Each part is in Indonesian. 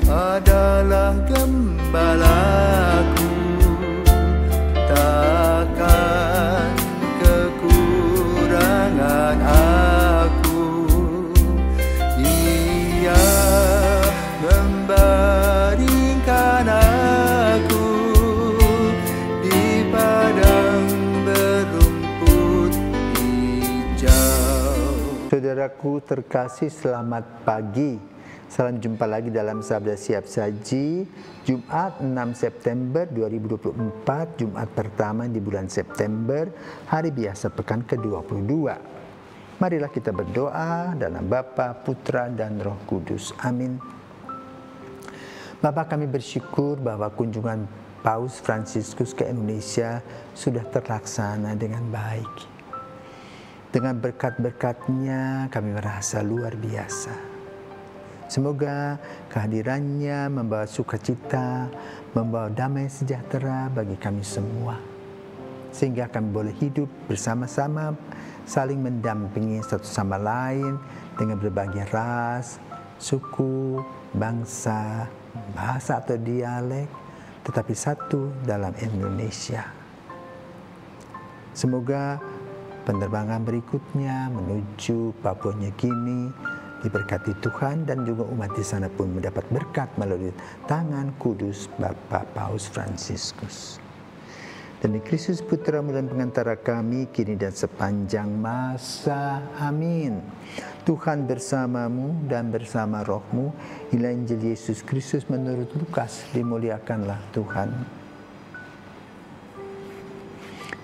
adalah gembalaku, takkan kekurangan aku. Ia membaringkan aku di padang berumput hijau. Saudaraku terkasih, selamat pagi. Salam jumpa lagi dalam Sabda Siap Saji, Jumat 6 September 2024, Jumat pertama di bulan September, hari biasa pekan ke-22. Marilah kita berdoa dalam Bapa, Putra, dan Roh Kudus. Amin. Bapa, kami bersyukur bahwa kunjungan Paus Fransiskus ke Indonesia sudah terlaksana dengan baik. Dengan berkat-berkatnya kami merasa luar biasa. Semoga kehadirannya membawa sukacita, membawa damai sejahtera bagi kami semua. Sehingga kami boleh hidup bersama-sama, saling mendampingi satu sama lain dengan berbagai ras, suku, bangsa, bahasa atau dialek, tetapi satu dalam Indonesia. Semoga penerbangan berikutnya menuju Papua Nugini diberkati Tuhan, dan juga umat di sana pun mendapat berkat melalui tangan kudus Bapak Paus Fransiskus. Demi Kristus Putra-Mu dan pengantara kami, kini dan sepanjang masa. Amin. Tuhan bersamamu dan bersama rohmu. Inilah Injil Yesus Kristus menurut Lukas. Dimuliakanlah Tuhan.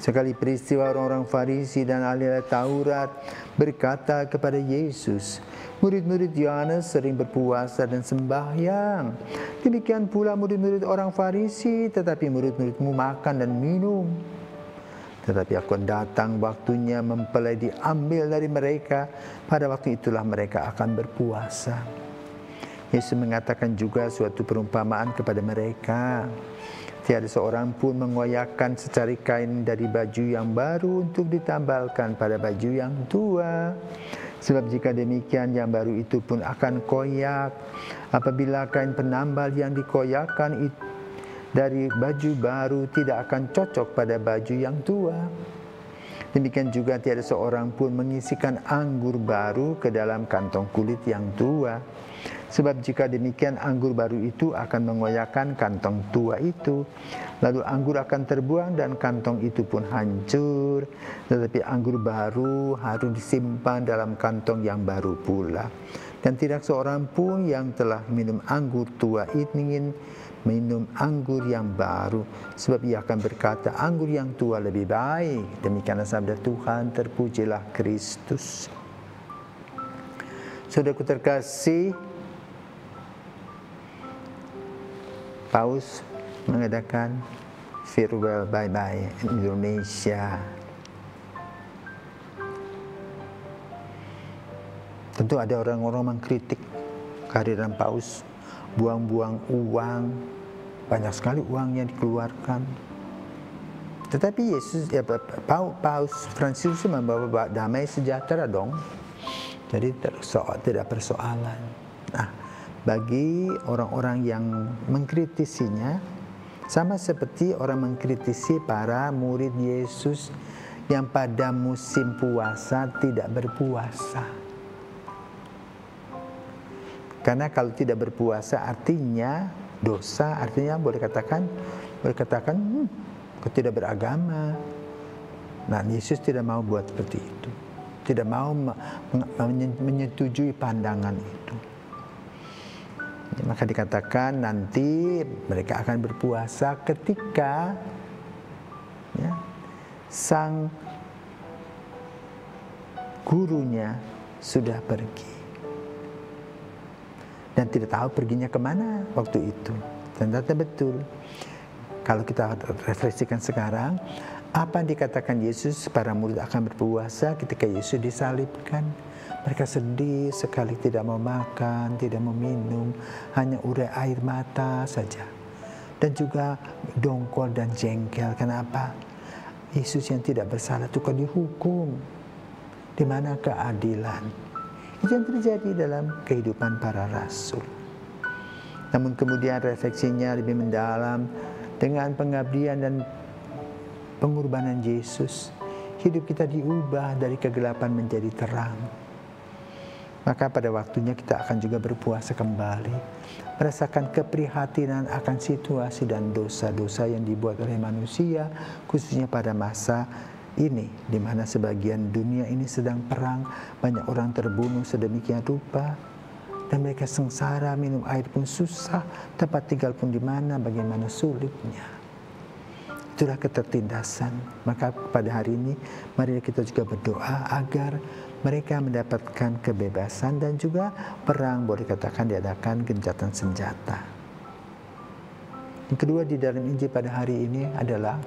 Sekali peristiwa orang-orang Farisi dan ahli-ahli Taurat berkata kepada Yesus, murid-murid Yohanes sering berpuasa dan sembahyang. Demikian pula murid-murid orang Farisi, tetapi murid-muridmu makan dan minum. Tetapi akan datang waktunya mempelai diambil dari mereka. Pada waktu itulah mereka akan berpuasa. Yesus mengatakan juga suatu perumpamaan kepada mereka. Tiada seorang pun mengoyakkan secari kain dari baju yang baru untuk ditambalkan pada baju yang tua. Sebab jika demikian, yang baru itu pun akan koyak. Apabila kain penambal yang dikoyakkan itu dari baju baru tidak akan cocok pada baju yang tua. Demikian juga tiada seorang pun mengisikan anggur baru ke dalam kantong kulit yang tua. Sebab jika demikian, anggur baru itu akan mengoyakkan kantong tua itu. Lalu anggur akan terbuang dan kantong itu pun hancur. Tetapi anggur baru harus disimpan dalam kantong yang baru pula. Dan tidak seorang pun yang telah minum anggur tua ingin minum anggur yang baru. Sebab ia akan berkata, anggur yang tua lebih baik. Demikianlah sabda Tuhan, terpujilah Kristus. Saudaraku terkasih, Paus mengadakan farewell bye-bye Indonesia. Tentu ada orang-orang mengkritik kehadiran Paus, buang-buang uang, banyak sekali uang yang dikeluarkan. Tetapi Paus Fransiskus membawa damai sejahtera dong. Jadi tidak persoalan. Nah, bagi orang-orang yang mengkritisinya, sama seperti orang mengkritisi para murid Yesus yang pada musim puasa tidak berpuasa. Karena kalau tidak berpuasa artinya dosa, artinya boleh katakan tidak beragama. Nah, Yesus tidak mau buat seperti itu. Tidak mau menyetujui pandangan itu. Maka dikatakan nanti mereka akan berpuasa ketika sang gurunya sudah pergi. Dan tidak tahu perginya kemana waktu itu. Ternyata betul. Kalau kita refleksikan sekarang, apa yang dikatakan Yesus, para murid akan berpuasa ketika Yesus disalibkan. Mereka sedih sekali, tidak mau makan, tidak mau minum, hanya urai air mata saja. Dan juga dongkol dan jengkel. Kenapa? Yesus yang tidak bersalah itu kan dihukum. Di mana keadilan? Itu yang terjadi dalam kehidupan para rasul. Namun kemudian refleksinya lebih mendalam dengan pengabdian dan pengorbanan Yesus. Hidup kita diubah dari kegelapan menjadi terang. Maka pada waktunya kita akan juga berpuasa kembali, merasakan keprihatinan akan situasi dan dosa-dosa yang dibuat oleh manusia, khususnya pada masa ini, di mana sebagian dunia ini sedang perang, banyak orang terbunuh sedemikian rupa, dan mereka sengsara, minum air pun susah, tempat tinggal pun di mana, bagaimana sulitnya. Itulah ketertindasan. Maka pada hari ini, mari kita juga berdoa agar mereka mendapatkan kebebasan dan juga perang boleh katakan diadakan gencatan senjata. Yang kedua di dalam Injil pada hari ini adalah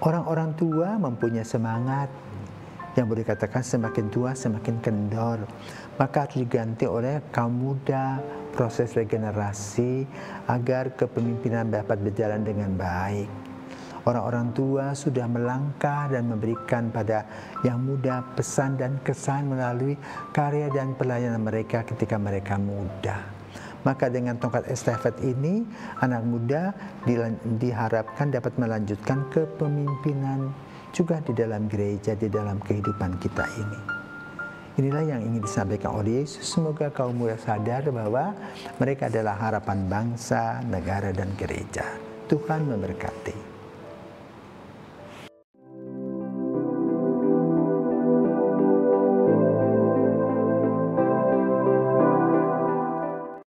orang-orang tua mempunyai semangat yang boleh katakan semakin tua semakin kendor. Maka harus diganti oleh kaum muda, proses regenerasi agar kepemimpinan dapat berjalan dengan baik. Orang-orang tua sudah melangkah dan memberikan pada yang muda pesan dan kesan melalui karya dan pelayanan mereka ketika mereka muda. Maka dengan tongkat estafet ini, anak muda diharapkan dapat melanjutkan kepemimpinan juga di dalam gereja, di dalam kehidupan kita ini. Inilah yang ingin disampaikan oleh Yesus. Semoga kaum muda sadar bahwa mereka adalah harapan bangsa, negara, dan gereja. Tuhan memberkati.